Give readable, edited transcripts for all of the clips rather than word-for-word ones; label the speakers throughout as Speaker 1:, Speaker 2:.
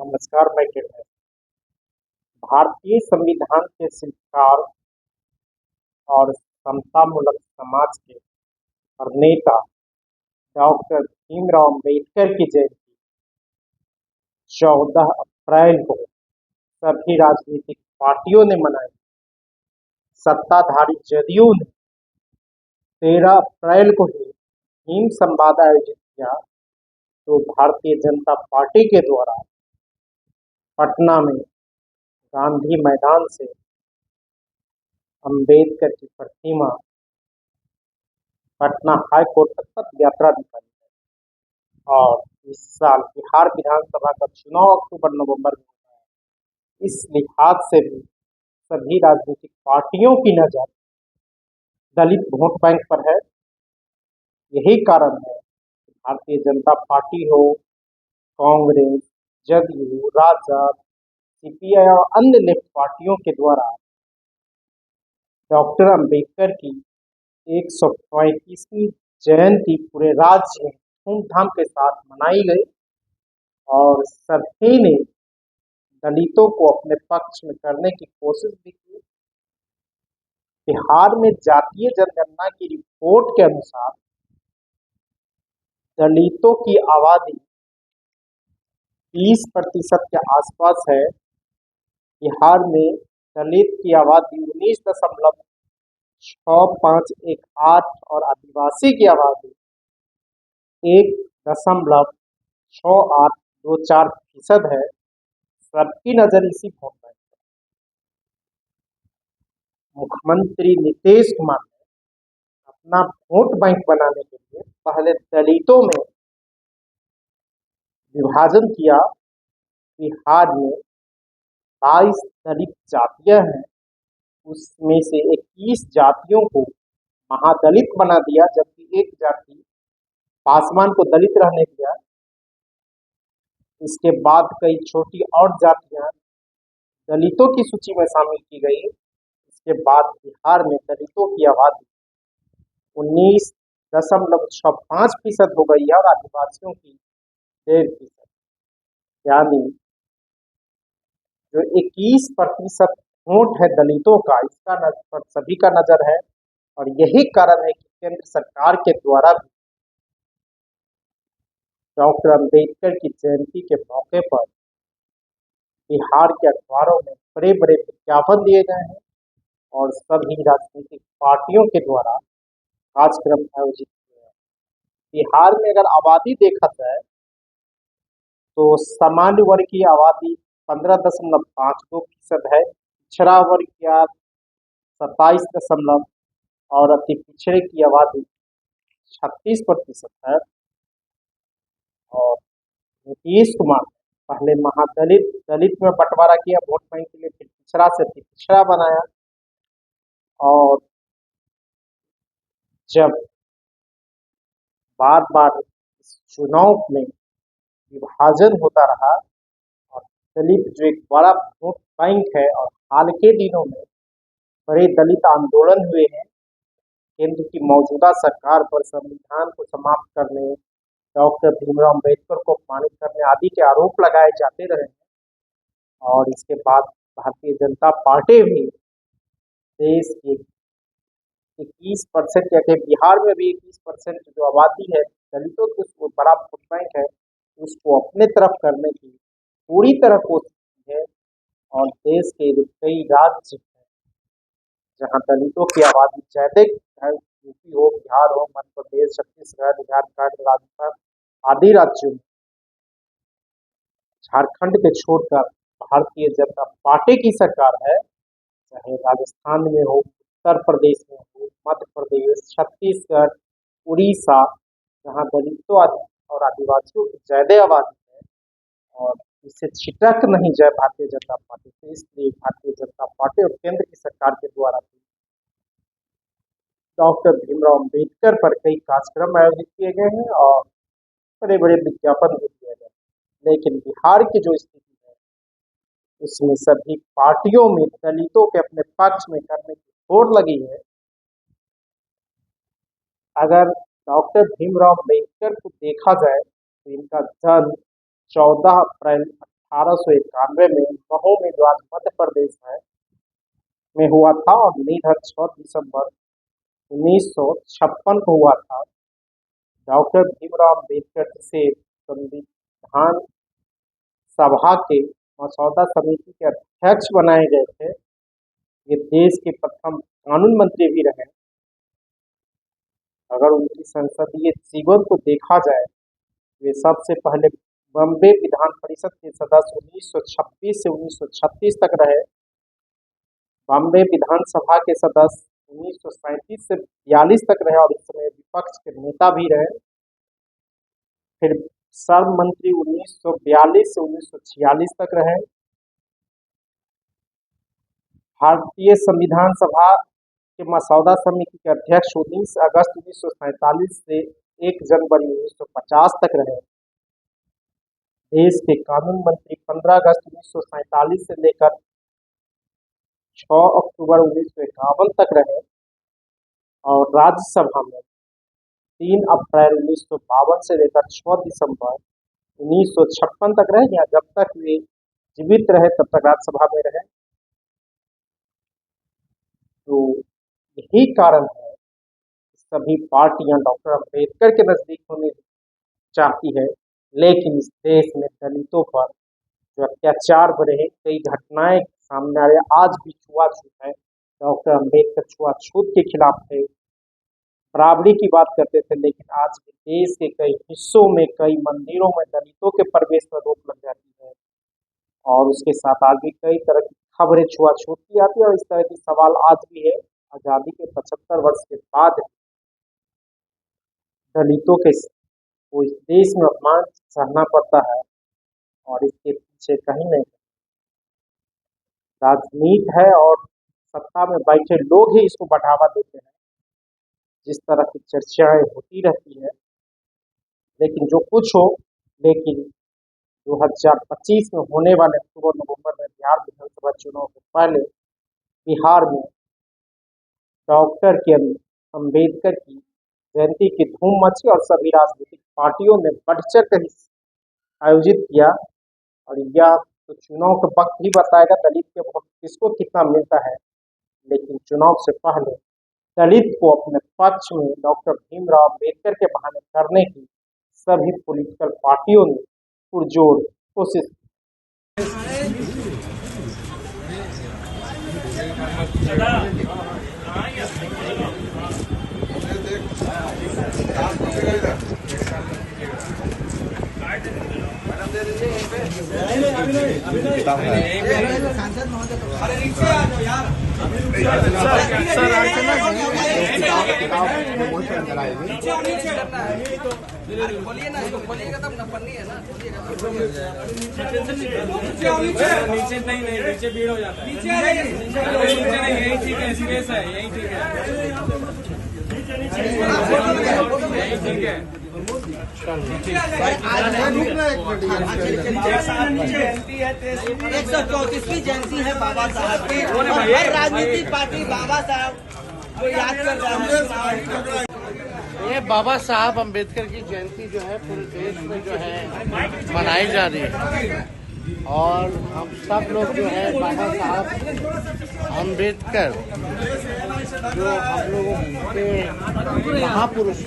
Speaker 1: नमस्कार। मैं किरण। भारतीय संविधान के शिल्पकार और समतामूलक समाज के प्रणेता डॉक्टर भीमराव अम्बेडकर की जयंती 14 अप्रैल को सभी राजनीतिक पार्टियों ने मनाई। सत्ताधारी जदयू ने 13 अप्रैल को ही भीम संवाद आयोजित किया, तो भारतीय जनता पार्टी के द्वारा पटना में गांधी मैदान से अंबेडकर की प्रतिमा पटना हाई कोर्ट तक पद यात्रा निकाली है। और इस साल बिहार विधानसभा का चुनाव अक्टूबर-नवंबर में होना है। इस लिहाज से भी सभी राजनीतिक पार्टियों की नजर दलित वोट बैंक पर है। यही कारण है कि भारतीय जनता पार्टी हो, कांग्रेस, जदयू, राजद, सीपीआई और अन्य लेफ्ट पार्टियों के द्वारा डॉक्टर अंबेडकर की 135वीं जयंती पूरे राज्य में धूमधाम के साथ मनाई गई और सभी ने दलितों को अपने पक्ष में करने की कोशिश भी की। बिहार में जातीय जनगणना की रिपोर्ट के अनुसार दलितों की आबादी 20% के आसपास है। बिहार में दलित की आबादी 19.6518 और आदिवासी की आबादी 1.6824% है। सबकी नजर इसी वोट बैंक पर। मुख्यमंत्री नीतीश कुमार ने अपना वोट बैंक बनाने के लिए पहले दलितों में विभाजन किया। बिहार में 22 दलित जातियां हैं, उसमें से 21 जातियों को महादलित बना दिया, जबकि एक जाति पासवान को दलित रहने दिया। इसके बाद कई छोटी और जातियां दलितों की सूची में शामिल की गई। इसके बाद बिहार में दलितों की आबादी 19.65% हो गई है और आदिवासियों की 1.5%। यानी जो 21% वोट है दलितों का, इसका पर सभी का नजर है। और यही कारण है कि केंद्र सरकार के द्वारा भी डॉक्टर अंबेडकर की जयंती के मौके पर बिहार के अखबारों में बड़े बड़े विज्ञापन दिए गए हैं और सभी राजनीतिक पार्टियों के द्वारा कार्यक्रम आयोजित किए हैं। बिहार में अगर आबादी देखा जाए तो सामान्य वर्ग की आबादी 15.52% है, पिछड़ा वर्ग की 27 और अति पिछड़े की आबादी 36% है। और नीतीश कुमार ने पहले दलित में बंटवारा किया वोट बैंक के लिए, फिर पिछड़ा से अति पिछड़ा बनाया। और जब बार बार इस चुनाव में विभाजन होता रहा और दलित जो एक बड़ा वोट बैंक है, और हाल के दिनों में बड़े दलित आंदोलन हुए हैं केंद्र की मौजूदा सरकार पर संविधान को समाप्त करने, डॉक्टर भीमराव अम्बेडकर को अपमानित करने आदि के आरोप लगाए जाते रहे हैं। और इसके बाद भारतीय जनता पार्टी भी देश की 21% या कि बिहार में भी 21% जो आबादी है दलितों की, उसको बड़ा वोट बैंक है, उसको अपने तरफ करने की पूरी तरह कोशिश की है। और देश के जो कई राज्य हैं जहाँ दलितों की आबादी ज्यादा है, यूपी हो, बिहार हो, मध्य प्रदेश, छत्तीसगढ़, झारखंड, राजस्थान आदि राज्यों में, झारखंड के छोड़कर भारतीय जनता पार्टी की सरकार है। चाहे राजस्थान में हो, उत्तर प्रदेश में हो, मध्य प्रदेश, छत्तीसगढ़, उड़ीसा, जहाँ दलितों और आदिवासियों की ज्यादा आबादी है और इससे छिटक नहीं जाए भारतीय जनता पार्टी से, इसलिए भारतीय जनता पार्टी और केंद्र की सरकार के द्वारा डॉक्टर भीमराव अम्बेडकर पर कई कार्यक्रम आयोजित किए गए हैं और बड़े बड़े विज्ञापन भी दिए गए हैं। लेकिन बिहार की जो स्थिति है उसमें सभी पार्टियों में दलितों के अपने पक्ष में करने की होड़ लगी है। अगर डॉक्टर भीमराव अम्बेडकर को देखा जाए तो इनका जन्म 14 अप्रैल 1891 में महू में, जो आज मध्य प्रदेश है, में हुआ था और निधन 6 दिसंबर 1956 को हुआ था। डॉक्टर भीमराव अम्बेडकर जिसे संविधान सभा के मसौदा समिति के अध्यक्ष बनाए गए थे, ये देश के प्रथम कानून मंत्री भी रहे। अगर उनकी संसदीय जीवन को देखा जाए, वे सबसे पहले बॉम्बे विधान परिषद के सदस्य 1926 से 1936 तक रहे। बॉम्बे विधानसभा के सदस्य 1937 से 42 तक रहे और इस समय विपक्ष के नेता भी रहे। फिर सर्व मंत्री 1942 से 1946 तक रहे। भारतीय संविधान सभा के मसौदा समिति के अध्यक्ष 19 अगस्त 1947 से 1 जनवरी 1950 तक रहे। देश के कानून मंत्री 15 अगस्त 1947 से लेकर 6 अक्टूबर 1951 तक रहे और राज्यसभा में 3 अप्रैल 1952 से लेकर 6 दिसंबर 1956 तक रहे, या जब तक वे जीवित रहे तब तक राज्यसभा में रहे। तो यही कारण है कि सभी पार्टियां डॉक्टर अम्बेडकर के नजदीक होने चाहती है, लेकिन इस देश में दलितों पर जो अत्याचार बढ़े, कई घटनाएं सामने आ रही, आज भी छुआछूत है। डॉक्टर अम्बेडकर छुआछूत के खिलाफ थे, बराबरी की बात करते थे, लेकिन आज भी देश के कई हिस्सों में, कई मंदिरों में दलितों के प्रवेश पर रोक लग जाती है और उसके साथ आज भी कई तरह की खबरें छुआछूत की आती है और इस तरह की सवाल आज भी है। आज़ादी के 75 वर्ष के बाद दलितों के को इस देश में अपमान सहना पड़ता है और इसके पीछे कहीं नहीं राजनीति है और सत्ता में बैठे लोग ही इसको बढ़ावा देते हैं। जिस तरह की चर्चाएं होती रहती है, लेकिन जो कुछ हो, लेकिन 2025 में होने वाले अक्टूबर नवंबर में बिहार विधानसभा चुनाव से पहले बिहार में डॉक्टर के अम्बेडकर की जयंती की धूम मची और सभी राजनीतिक पार्टियों ने बढ़ चढ़ कर आयोजित किया। और यह तो चुनाव के वक्त ही बताएगा दलित के वोट किसको कितना मिलता है, लेकिन चुनाव से पहले दलित को अपने पक्ष में डॉक्टर भीमराव अम्बेडकर के बहाने करने की सभी पॉलिटिकल पार्टियों ने पुरजोर कोशिश की।
Speaker 2: खोलिए ना, इसको खोलिएगा तब न पन्नी है ना,
Speaker 3: नीचे नहीं नीचे भीड़ हो जाता है। नीचे नहीं, यही ठीक है, स्पेस है, यही ठीक है, यही ठीक है।
Speaker 2: जयंती है 134वीं जयंती है बाबा साहब की। हर राजनीतिक पार्टी बाबा साहब को याद कर रहा है।
Speaker 4: ये बाबा साहब अम्बेडकर की जयंती जो है पूरे देश में जो है मनाई जा रही है और हम सब लोग जो है बाबा साहब अम्बेडकर जो हम लोगों के महापुरुष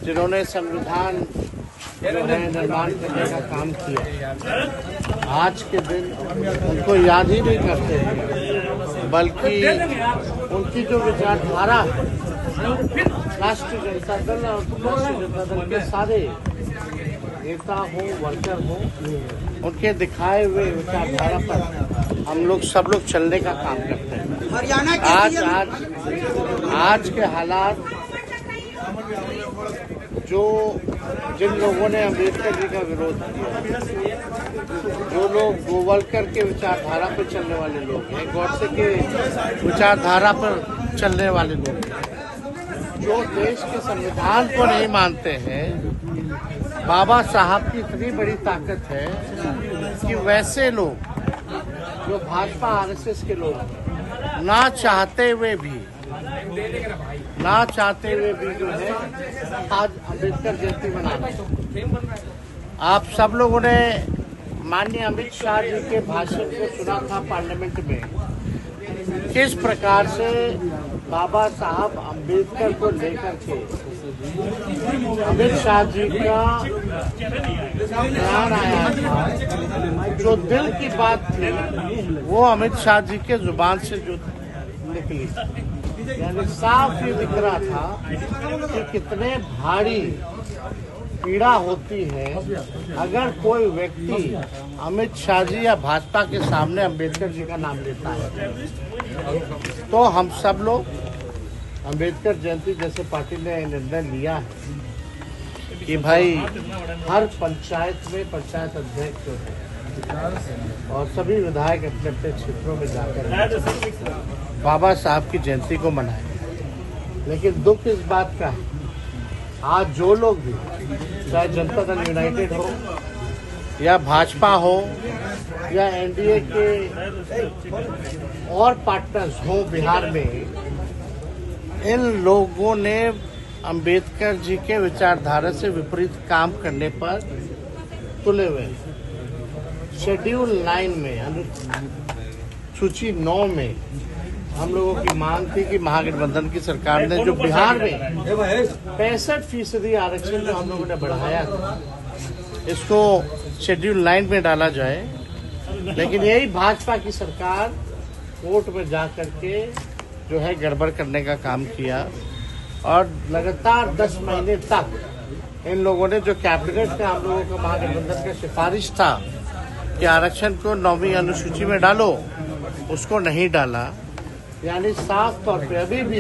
Speaker 4: जिन्होंने संविधान जो है निर्माण करने का काम किया, आज के दिन उनको याद ही नहीं करते हैं, बल्कि उनकी जो विचारधारा राष्ट्रीय जनता दल और राष्ट्रीय जनता दल के सारे नेता हो, वर्कर हो, उनके दिखाए हुए विचारधारा पर हम लोग सब लोग चलने का काम करते हैं। आज के हालात जो जिन लोगों ने अम्बेडकर जी का विरोध किया, जो लोग गोवलकर के विचारधारा पर चलने वाले लोग हैं, गौडसे के विचारधारा पर चलने वाले लोग हैं, जो देश के संविधान को नहीं मानते हैं, बाबा साहब की इतनी बड़ी ताकत है कि वैसे लोग जो भाजपा आरएसएस के लोग ना चाहते हुए भी जो है आज अम्बेडकर जयंती मना रहे हैं। आप सब लोगों ने माननीय अमित शाह जी के भाषण को सुना था पार्लियामेंट में, किस प्रकार से बाबा साहब अम्बेडकर को लेकर के अमित शाह जी का बयान आया था। जो दिल की बात थी वो अमित शाह जी के जुबान से जो निकली, यानी साफ ये दिख रहा था कि कितने भारी पीड़ा होती है अगर कोई व्यक्ति अमित शाह जी या भाजपा के सामने अम्बेडकर जी का नाम लेता है। तो हम सब लोग अम्बेडकर जयंती जैसे पार्टी ने निर्णय लिया है कि भाई हर पंचायत में पंचायत अध्यक्ष जो है और सभी विधायक अपने अपने क्षेत्रों में जाकर बाबा साहब की जयंती को मनाएं। लेकिन दुख इस बात का है, आज जो लोग भी, चाहे जनता दल यूनाइटेड हो या भाजपा हो या एनडीए के और पार्टनर्स हो बिहार में, इन लोगों ने अंबेडकर जी के विचारधारा से विपरीत काम करने पर तुले हुए। शेड्यूल 9 में, अनुसूची 9 में हम लोगों की मांग थी कि महागठबंधन की सरकार ने जो बिहार में 65% आरक्षण जो हम लोगों ने बढ़ाया था, इसको शेड्यूल 9 में डाला जाए। लेकिन यही भाजपा की सरकार कोर्ट में जा करके जो है गड़बड़ करने का काम किया और लगातार 10 महीने तक इन लोगों ने, जो कैबिनेट का हम लोगों का महागठबंधन का सिफारिश था कि आरक्षण को 9वीं अनुसूची में डालो, उसको नहीं डाला। यानी साफ तौर पे अभी भी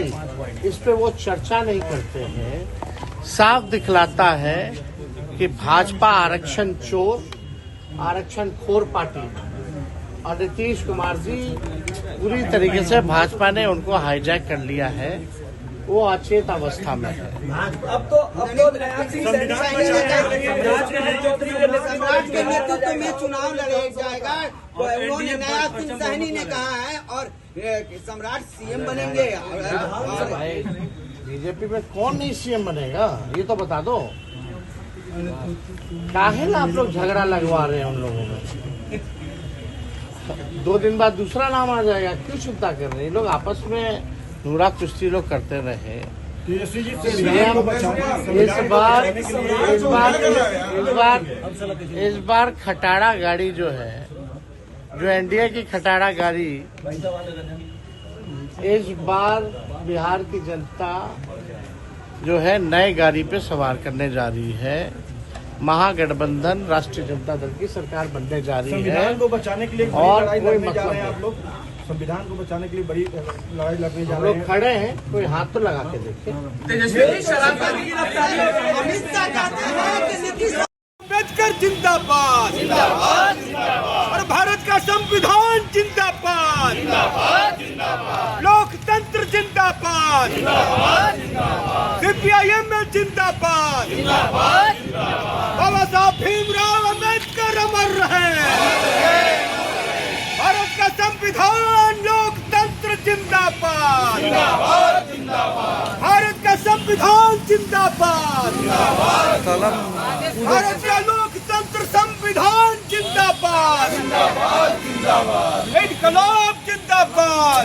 Speaker 4: इस पे वो चर्चा नहीं करते हैं। साफ दिखलाता है कि भाजपा आरक्षण चोर, आरक्षण खोर पार्टी और नीतीश कुमार जी पूरी तरीके से भाजपा ने उनको हाईजैक कर लिया है, वो अचेत अवस्था में है।
Speaker 2: अब तो सम्राट के नेतृत्व में चुनाव लड़ाया जाएगा। उन्होंने नया सिंह सहनी ने कहा है और सम्राट सीएम बनेंगे।
Speaker 4: भाई बीजेपी में कौन नहीं सीएम बनेगा, ये तो बता दो। काहे ना आप लोग झगड़ा लगवा रहे हैं उन लोगों में? 2 दिन बाद दूसरा नाम आ जाएगा, क्यों चिंता कर रहे हैं? लोग आपस में नूरा कुश्ती लोग करते रहे। इस बार खटारा गाड़ी जो है, जो एनडीए की खटारा गाड़ी, इस बार बिहार की जनता जो है नए गाड़ी पे सवार करने जा रही है। महागठबंधन राष्ट्रीय जनता दल की सरकार बनने जा रही है।
Speaker 5: संविधान को बचाने के लिए
Speaker 4: और कोई मतलब नहीं।
Speaker 5: आप लोग संविधान को बचाने के लिए बड़ी लड़ाई लड़ने जा रहे हैं।
Speaker 4: लोग खड़े हैं, कोई हाथ तो लगा के देखे।
Speaker 2: अमित शाह कहते हैं कि नीतीश
Speaker 5: अम्बेडकर जिंदाबाद, जिंदाबाद, जिंदाबाद। और भारत का संविधान जिंदाबाद, जिंदाबाद, जिंदाबाद। लोकतंत्र जिंदाबाद, जिंदाबाद, जिंदाबाद। सीपीआईएम में जिंदाबाद, जिंदाबाद, जिंदाबाद। बाबा साहब भीमराव अम्बेडकर अमर रहे। भारत का संविधान, लोकतंत्र जिंदाबाद, जिंदाबाद, जिंदाबाद। भारत का संविधान जिंदाबाद, जिंदाबाद। भारत का लोकतंत्र संविधान जिंदाबाद, जिंदाबाद, जिंदाबाद। इनकलाब जिंदाबाद।